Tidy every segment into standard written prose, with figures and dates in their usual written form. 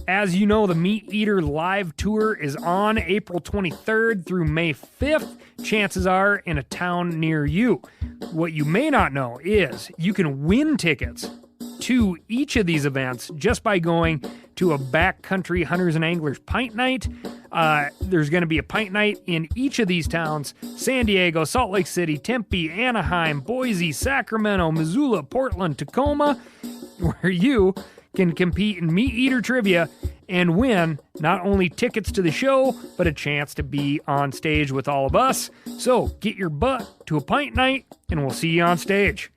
As you know, the Meat Eater Live Tour is on April 23rd through May 5th. Chances are in a town near you. What you may not know is you can win tickets to each of these events just by going to a Backcountry Hunters and Anglers Pint Night. There's going to be a pint night in each of these towns: San Diego, Salt Lake City, Tempe, Anaheim, Boise, Sacramento, Missoula, Portland, Tacoma, where you can compete in Meat Eater trivia and win not only tickets to the show, but a chance to be on stage with all of us. So get your butt to a pint night, and we'll see you on stage.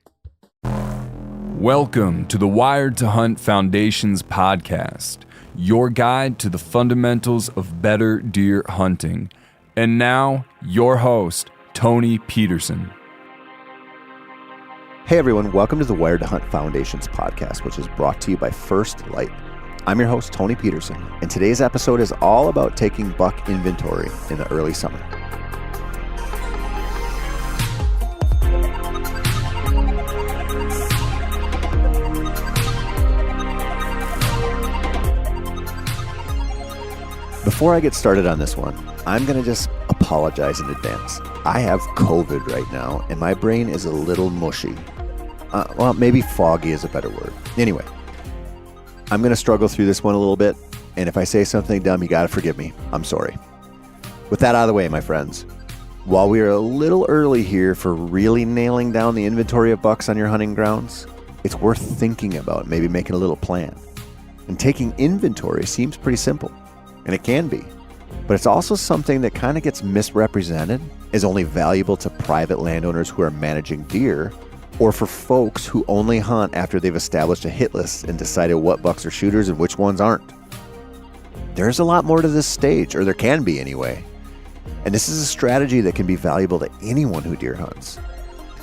Welcome to the Wired to Hunt Foundation's podcast, your guide to the fundamentals of better deer hunting. And now, your host, Tony Peterson. Hey everyone, welcome to the Wired to Hunt Foundation's podcast, which is brought to you by First Light. I'm your host, Tony Peterson, and today's episode is all about taking buck inventory in the early summer. Before I get started on this one, I'm going to just apologize in advance. I have COVID right now, and my brain is a little mushy. Well, maybe foggy is a better word. Anyway, I'm going to struggle through this one a little bit, and if I say something dumb, you got to forgive me. I'm sorry. With that out of the way, my friends, while we are a little early here for really nailing down the inventory of bucks on your hunting grounds, it's worth thinking about maybe making a little plan. And taking inventory seems pretty simple, and it can be, but it's also something that kind of gets misrepresented as only valuable to private landowners who are managing deer, or for folks who only hunt after they've established a hit list and decided what bucks are shooters and which ones aren't. There's a lot more to this stage, or there can be anyway. And this is a strategy that can be valuable to anyone who deer hunts.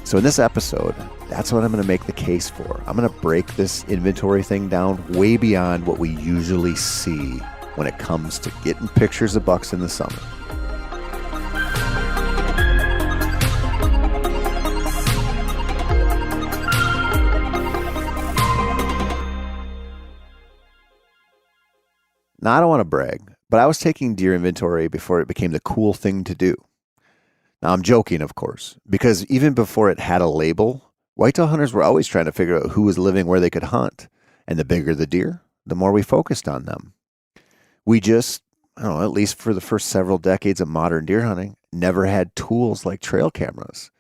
So in this episode, that's what I'm going to make the case for. I'm going to break this inventory thing down way beyond what we usually see when it comes to getting pictures of bucks in the summer. Now, I don't want to brag, but I was taking deer inventory before it became the cool thing to do. Now, I'm joking, of course, because even before it had a label, whitetail hunters were always trying to figure out who was living where they could hunt. And the bigger the deer, the more we focused on them. We just, I don't know, at least for the first several decades of modern deer hunting, never had tools like trail cameras.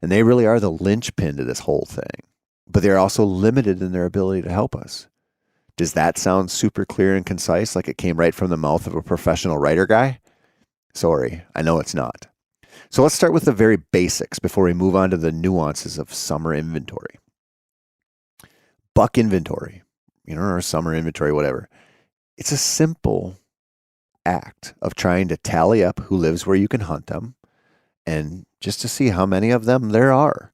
And they really are the linchpin to this whole thing. But they're also limited in their ability to help us. Does that sound super clear and concise, like it came right from the mouth of a professional writer guy? Sorry, I know it's not. So let's start with the very basics before we move on to the nuances of summer inventory. Buck inventory, or summer inventory, whatever. It's a simple act of trying to tally up who lives where you can hunt them and just to see how many of them there are.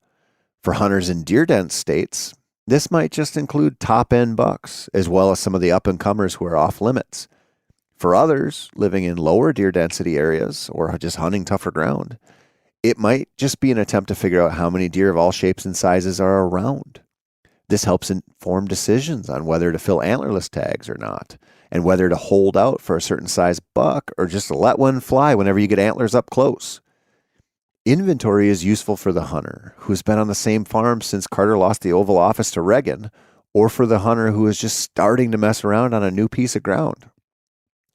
For hunters in deer-dense states, this might just include top-end bucks, as well as some of the up-and-comers who are off-limits. For others living in lower deer density areas or just hunting tougher ground, it might just be an attempt to figure out how many deer of all shapes and sizes are around. This helps inform decisions on whether to fill antlerless tags or not, and whether to hold out for a certain size buck or just let one fly whenever you get antlers up close. Inventory is useful for the hunter who's been on the same farm since Carter lost the Oval Office to Reagan, or for the hunter who is just starting to mess around on a new piece of ground.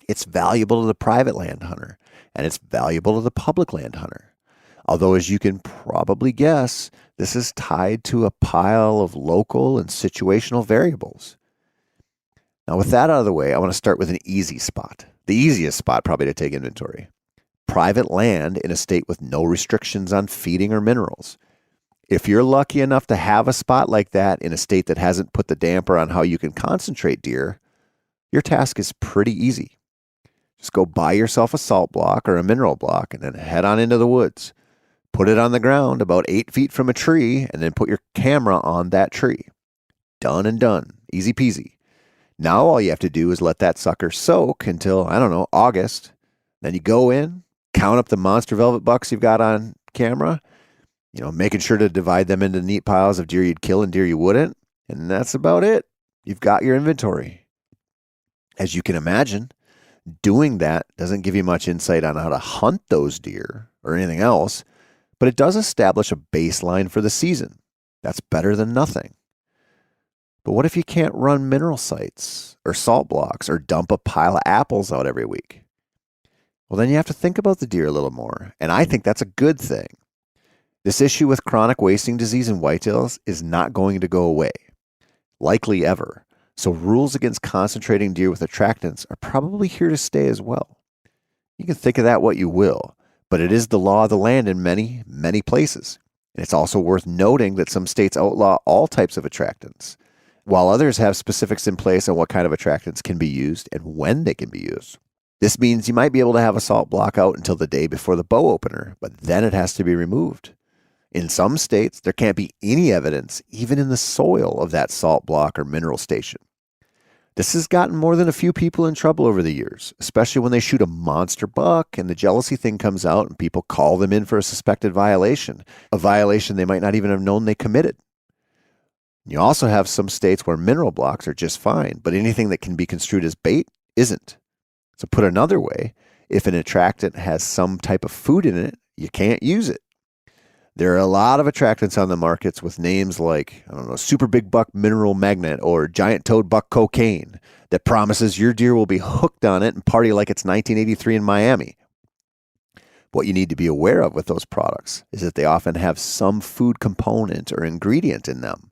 It's valuable to the private land hunter, and it's valuable to the public land hunter. Although, as you can probably guess, this is tied to a pile of local and situational variables. Now, with that out of the way, I want to start with an easy spot. The easiest spot probably to take inventory. Private land in a state with no restrictions on feeding or minerals. If you're lucky enough to have a spot like that in a state that hasn't put the damper on how you can concentrate deer, your task is pretty easy. Just go buy yourself a salt block or a mineral block and then head on into the woods. Put it on the ground about 8 feet from a tree and then put your camera on that tree. Done and done. Easy peasy. Now all you have to do is let that sucker soak until, August. Then you go in, count up the monster velvet bucks you've got on camera, making sure to divide them into neat piles of deer you'd kill and deer you wouldn't. And that's about it. You've got your inventory. As you can imagine, doing that doesn't give you much insight on how to hunt those deer or anything else, but it does establish a baseline for the season. That's better than nothing. But what if you can't run mineral sites or salt blocks or dump a pile of apples out every week? Well, then you have to think about the deer a little more, and I think that's a good thing. This issue with chronic wasting disease in whitetails is not going to go away, likely ever. So rules against concentrating deer with attractants are probably here to stay as well. You can think of that what you will, but it is the law of the land in many, many places. And it's also worth noting that some states outlaw all types of attractants, while others have specifics in place on what kind of attractants can be used and when they can be used. This means you might be able to have a salt block out until the day before the bow opener, but then it has to be removed. In some states, there can't be any evidence, even in the soil, of that salt block or mineral station. This has gotten more than a few people in trouble over the years, especially when they shoot a monster buck and the jealousy thing comes out and people call them in for a suspected violation, a violation they might not even have known they committed. You also have some states where mineral blocks are just fine, but anything that can be construed as bait isn't. So put another way, if an attractant has some type of food in it, you can't use it. There are a lot of attractants on the markets with names like, Super Big Buck Mineral Magnet or Giant Toed Buck Cocaine that promises your deer will be hooked on it and party like it's 1983 in Miami. What you need to be aware of with those products is that they often have some food component or ingredient in them,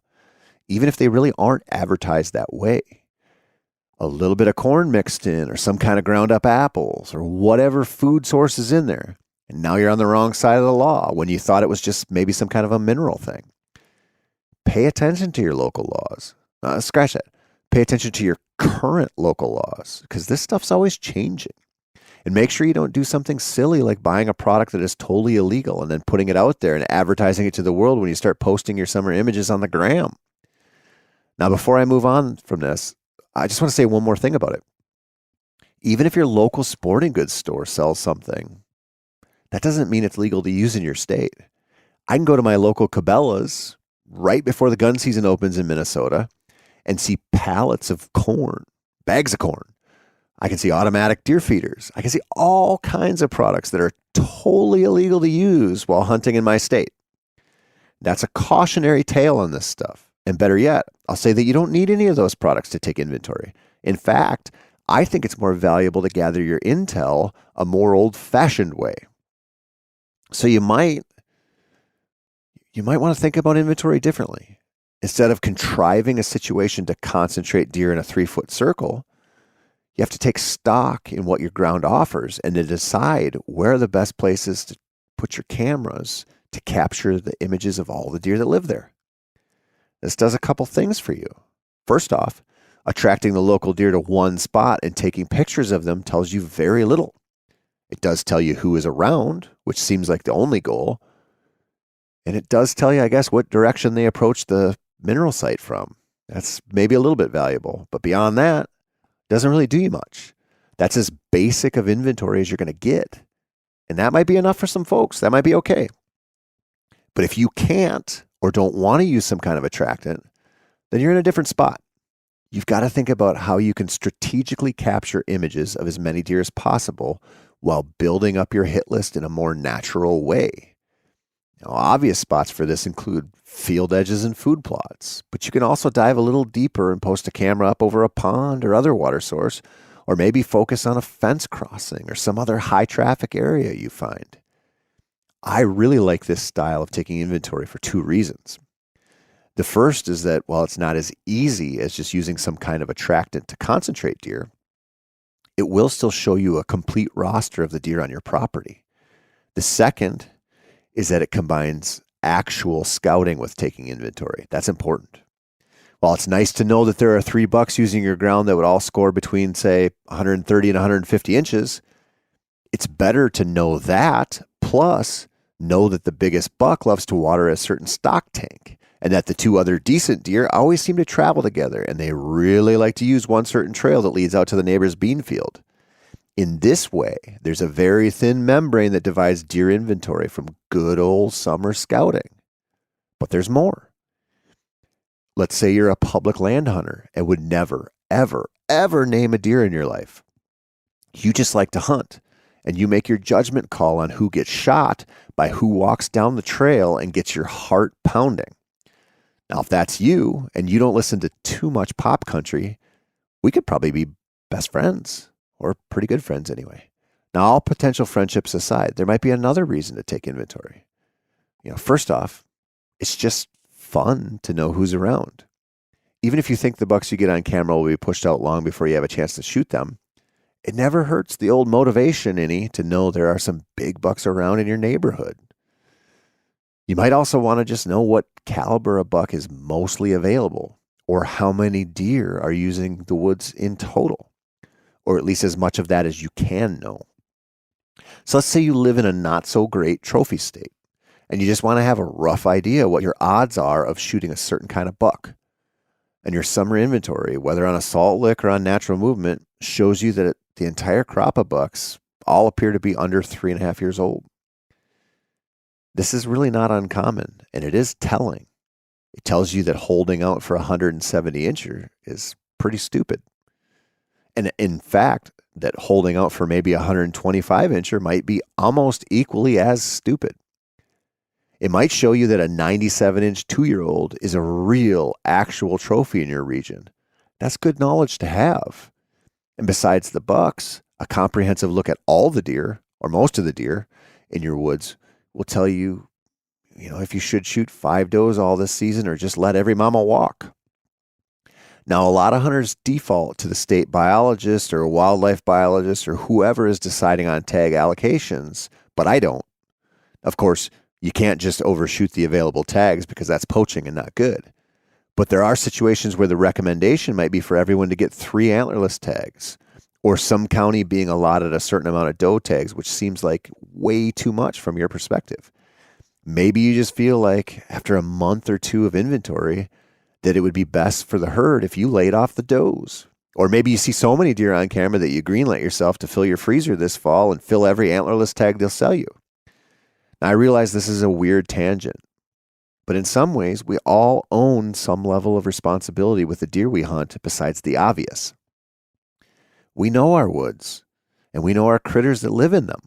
even if they really aren't advertised that way. A little bit of corn mixed in or some kind of ground up apples or whatever food source is in there. And now you're on the wrong side of the law when you thought it was just maybe some kind of a mineral thing. Pay attention to your local laws. Scratch that. Pay attention to your current local laws because this stuff's always changing. And make sure you don't do something silly like buying a product that is totally illegal and then putting it out there and advertising it to the world when you start posting your summer images on the gram. Now, before I move on from this, I just want to say one more thing about it. Even if your local sporting goods store sells something, that doesn't mean it's legal to use in your state. I can go to my local Cabela's right before the gun season opens in Minnesota and see pallets of corn, bags of corn. I can see automatic deer feeders. I can see all kinds of products that are totally illegal to use while hunting in my state. That's a cautionary tale on this stuff. And better yet, I'll say that you don't need any of those products to take inventory. In fact, I think it's more valuable to gather your intel a more old-fashioned way. So you might want to think about inventory differently. Instead of contriving a situation to concentrate deer in a 3-foot circle, you have to take stock in what your ground offers and to decide where are the best places to put your cameras to capture the images of all the deer that live there. This does a couple things for you. First off, attracting the local deer to one spot and taking pictures of them tells you very little. It does tell you who is around, which seems like the only goal. And it does tell you, I guess, what direction they approach the mineral site from. That's maybe a little bit valuable. But beyond that, it doesn't really do you much. That's as basic of inventory as you're going to get. And that might be enough for some folks. That might be okay. But if you can't or don't want to use some kind of attractant, then you're in a different spot. You've got to think about how you can strategically capture images of as many deer as possible while building up your hit list in a more natural way. Now, obvious spots for this include field edges and food plots, but you can also dive a little deeper and post a camera up over a pond or other water source, or maybe focus on a fence crossing or some other high traffic area you find. I really like this style of taking inventory for 2 reasons. The first is that while it's not as easy as just using some kind of attractant to concentrate deer, it will still show you a complete roster of the deer on your property. The second is that it combines actual scouting with taking inventory. That's important. While it's nice to know that there are 3 bucks using your ground that would all score between, say, 130 and 150 inches, it's better to know that, plus know that the biggest buck loves to water a certain stock tank, and that the 2 other decent deer always seem to travel together, and they really like to use one certain trail that leads out to the neighbor's bean field. In this way, there's a very thin membrane that divides deer inventory from good old summer scouting. But there's more. Let's say you're a public land hunter and would never, ever, ever name a deer in your life. You just like to hunt, and you make your judgment call on who gets shot by who walks down the trail and gets your heart pounding. Now, if that's you and you don't listen to too much pop country, we could probably be best friends, or pretty good friends anyway. Now, all potential friendships aside, there might be another reason to take inventory. First off, it's just fun to know who's around. Even if you think the bucks you get on camera will be pushed out long before you have a chance to shoot them, it never hurts the old motivation any to know there are some big bucks around in your neighborhood. You might also want to just know what caliber a buck is mostly available, or how many deer are using the woods in total, or at least as much of that as you can know. So let's say you live in a not so great trophy state, and you just want to have a rough idea what your odds are of shooting a certain kind of buck. And your summer inventory, whether on a salt lick or on natural movement, shows you that the entire crop of bucks all appear to be under 3.5 years old. This is really not uncommon, and it is telling. It tells you that holding out for a 170 incher is pretty stupid. And in fact, that holding out for maybe a 125 incher might be almost equally as stupid. It might show you that a 97-inch 2-year-old is a real, actual trophy in your region. That's good knowledge to have. And besides the bucks, a comprehensive look at all the deer, or most of the deer, in your woods will tell you, if you should shoot 5 does all this season or just let every mama walk. Now, a lot of hunters default to the state biologist or wildlife biologist or whoever is deciding on tag allocations, but I don't. Of course, you can't just overshoot the available tags because that's poaching and not good. But there are situations where the recommendation might be for everyone to get 3 antlerless tags, or some county being allotted a certain amount of doe tags, which seems like way too much from your perspective. Maybe you just feel like after a month or 2 of inventory that it would be best for the herd if you laid off the does. Or maybe you see so many deer on camera that you greenlight yourself to fill your freezer this fall and fill every antlerless tag they'll sell you. Now, I realize this is a weird tangent, but in some ways, we all own some level of responsibility with the deer we hunt besides the obvious. We know our woods, and we know our critters that live in them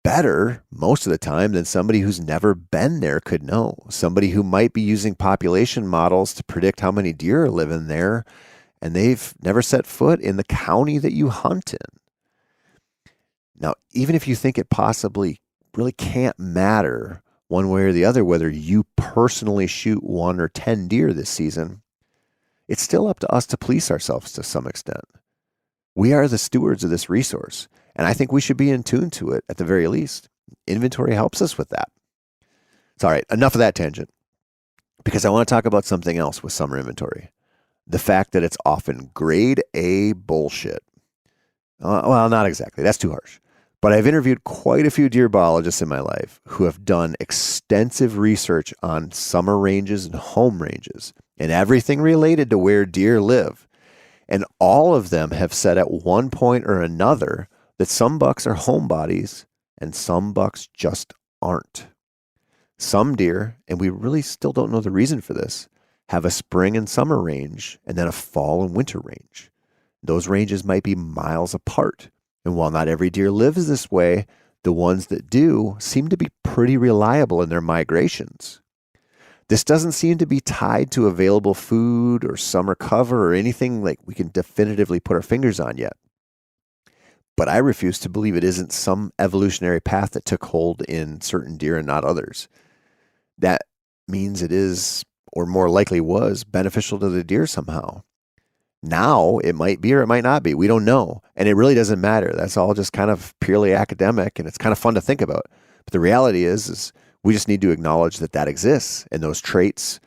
better most of the time than somebody who's never been there could know. Somebody who might be using population models to predict how many deer are living there, and they've never set foot in the county that you hunt in. Now, even if you think it possibly really can't matter one way or the other whether you personally shoot 1 or 10 deer this season, it's still up to us to police ourselves to some extent. We are the stewards of this resource, and I think we should be in tune to it at the very least. Inventory helps us with that. It's all right, enough of that tangent, because I want to talk about something else with summer inventory. The fact that it's often grade A bullshit. Well, not exactly. That's too harsh. But I've interviewed quite a few deer biologists in my life who have done extensive research on summer ranges and home ranges and everything related to where deer live. And all of them have said at one point or another that some bucks are homebodies and some bucks just aren't. Some deer, and we really still don't know the reason for this, have a spring and summer range and then a fall and winter range. Those ranges might be miles apart. And while not every deer lives this way, the ones that do seem to be pretty reliable in their migrations. This doesn't seem to be tied to available food or summer cover or anything like we can definitively put our fingers on yet. But I refuse to believe it isn't some evolutionary path that took hold in certain deer and not others. That means it is, or more likely was, beneficial to the deer somehow. Now, it might be or it might not be. We don't know. And it really doesn't matter. That's all just kind of purely academic, and it's kind of fun to think about. But the reality is we just need to acknowledge that that exists, and those traits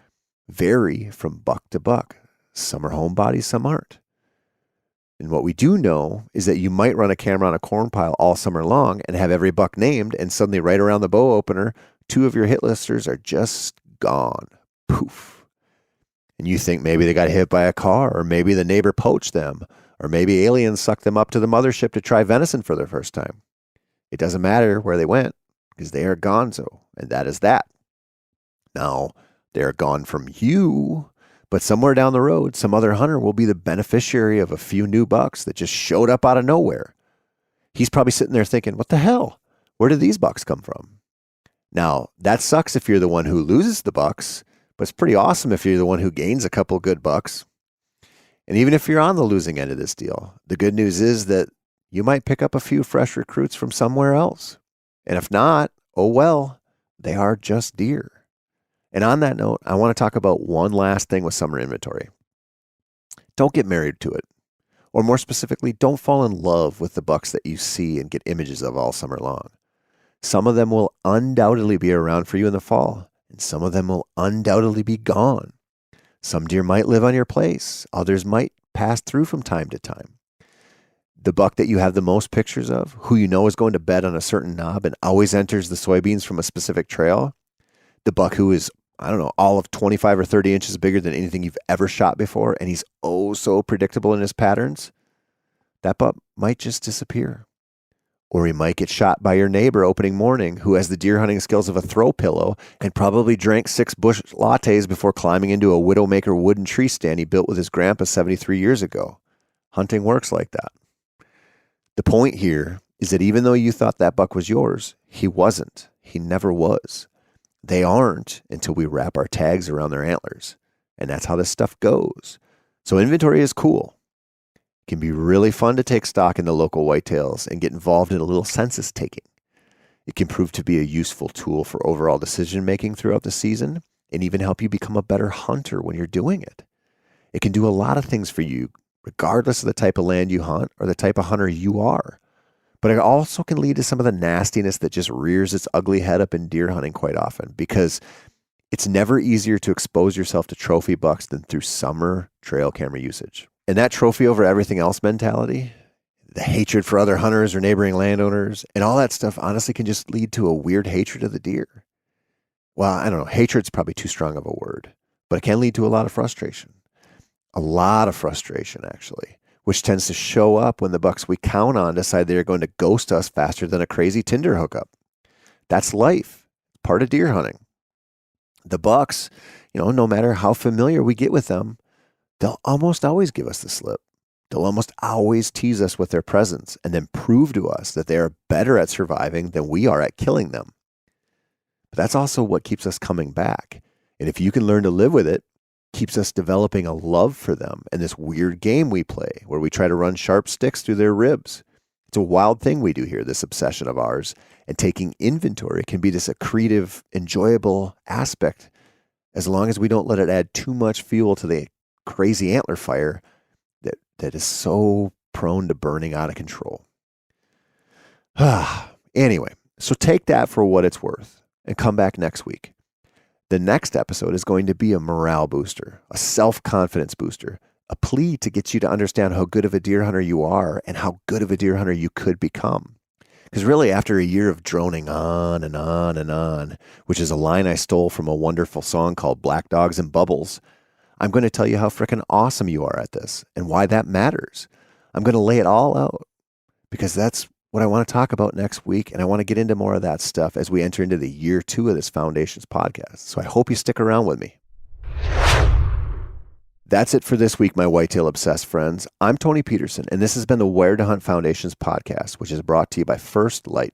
vary from buck to buck. Some are homebodies, some aren't. And what we do know is that you might run a camera on a corn pile all summer long and have every buck named, and suddenly right around the bow opener, 2 of your hit listers are just gone. Poof. And you think maybe they got hit by a car, or maybe the neighbor poached them, or maybe aliens sucked them up to the mothership to try venison for their first time. It doesn't matter where they went, because they are gonzo, and that is that. Now, they are gone from you, But somewhere down the road, some other hunter will be the beneficiary of a few new bucks that just showed up out of nowhere. He's probably sitting there thinking, what the hell? Where did these bucks come from? Now, that sucks if you're the one who loses the bucks, but it's pretty awesome if you're the one who gains a couple good bucks. And even if you're on the losing end of this deal, the good news is that you might pick up a few fresh recruits from somewhere else. And if not, oh well, they are just deer. And on that note, I want to talk about one last thing with summer inventory. Don't get married to it. Or more specifically, don't fall in love with the bucks that you see and get images of all summer long. Some of them will undoubtedly be around for you in the fall, and some of them will undoubtedly be gone. Some deer might live on your place. Others might pass through from time to time. The buck that you have the most pictures of, who you know is going to bed on a certain knob and always enters the soybeans from a specific trail, the buck who is, I don't know, all of 25 or 30 inches bigger than anything you've ever shot before, and he's oh so predictable in his patterns, that buck might just disappear. Or he might get shot by your neighbor opening morning who has the deer hunting skills of a throw pillow and probably drank 6 Busch lattes before climbing into a Widowmaker wooden tree stand he built with his grandpa 73 years ago. Hunting works like that. The point here is that even though you thought that buck was yours, he wasn't. He never was. They aren't until we wrap our tags around their antlers. And that's how this stuff goes. So inventory is cool. It can be really fun to take stock in the local whitetails and get involved in a little census taking. It can prove to be a useful tool for overall decision making throughout the season and even help you become a better hunter when you're doing it. It can do a lot of things for you, regardless of the type of land you hunt or the type of hunter you are. But it also can lead to some of the nastiness that just rears its ugly head up in deer hunting quite often, because it's never easier to expose yourself to trophy bucks than through summer trail camera usage. And that trophy over everything else mentality, the hatred for other hunters or neighboring landowners, and all that stuff honestly can just lead to a weird hatred of the deer. Well, I don't know, hatred's probably too strong of a word, but it can lead to a lot of frustration. A lot of frustration, actually, which tends to show up when the bucks we count on decide they're going to ghost us faster than a crazy Tinder hookup. That's life, part of deer hunting. The bucks, no matter how familiar we get with them, they'll almost always give us the slip. They'll almost always tease us with their presence and then prove to us that they are better at surviving than we are at killing them. But that's also what keeps us coming back. And if you can learn to live with it, keeps us developing a love for them and this weird game we play where we try to run sharp sticks through their ribs. It's a wild thing we do here, this obsession of ours, and taking inventory can be this accretive, enjoyable aspect as long as we don't let it add too much fuel to the crazy antler fire that is so prone to burning out of control. Anyway, so take that for what it's worth and come back next week. The next episode is going to be a morale booster, a self-confidence booster, a plea to get you to understand how good of a deer hunter you are and how good of a deer hunter you could become. Because really, after a year of droning on and on and on, which is a line I stole from a wonderful song called Black Dogs and Bubbles, I'm going to tell you how freaking awesome you are at this and why that matters. I'm going to lay it all out because that's what I want to talk about next week, and I want to get into more of that stuff as we enter into the year 2 of this Foundations podcast. So I hope you stick around with me. That's it for this week, my whitetail obsessed friends. I'm Tony Peterson, and this has been the Where to Hunt Foundations podcast, which is brought to you by First Light.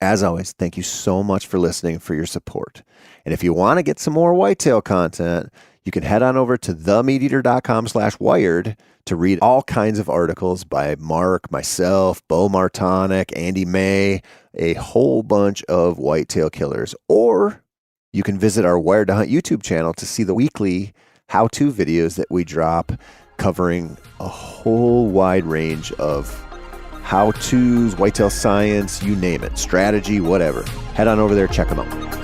As always, thank you so much for listening and for your support. And if you want to get some more whitetail content, you can head on over to themeateater.com/wired to read all kinds of articles by Mark, myself, Bo Martonic, Andy May, a whole bunch of whitetail killers. Or you can visit our Wired to Hunt YouTube channel to see the weekly how-to videos that we drop covering a whole wide range of how-tos, whitetail science, you name it, strategy, whatever. Head on over there, check them out.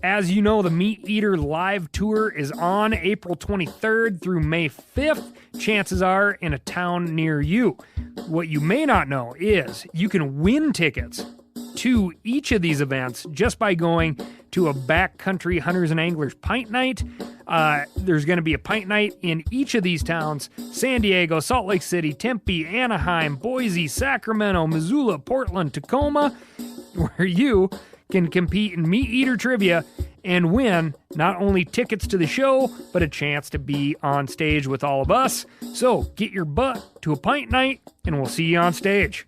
As you know, the Meat Eater live tour is on April 23rd through May 5th. Chances are in a town near you. What you may not know is you can win tickets to each of these events just by going to a backcountry hunters and anglers pint night. There's going to be a pint night in each of these towns: San Diego, Salt Lake City, Tempe, Anaheim, Boise, Sacramento, Missoula, Portland, Tacoma. where you can compete in Meat Eater trivia and win not only tickets to the show, but a chance to be on stage with all of us. So get your butt to a pint night, and we'll see you on stage.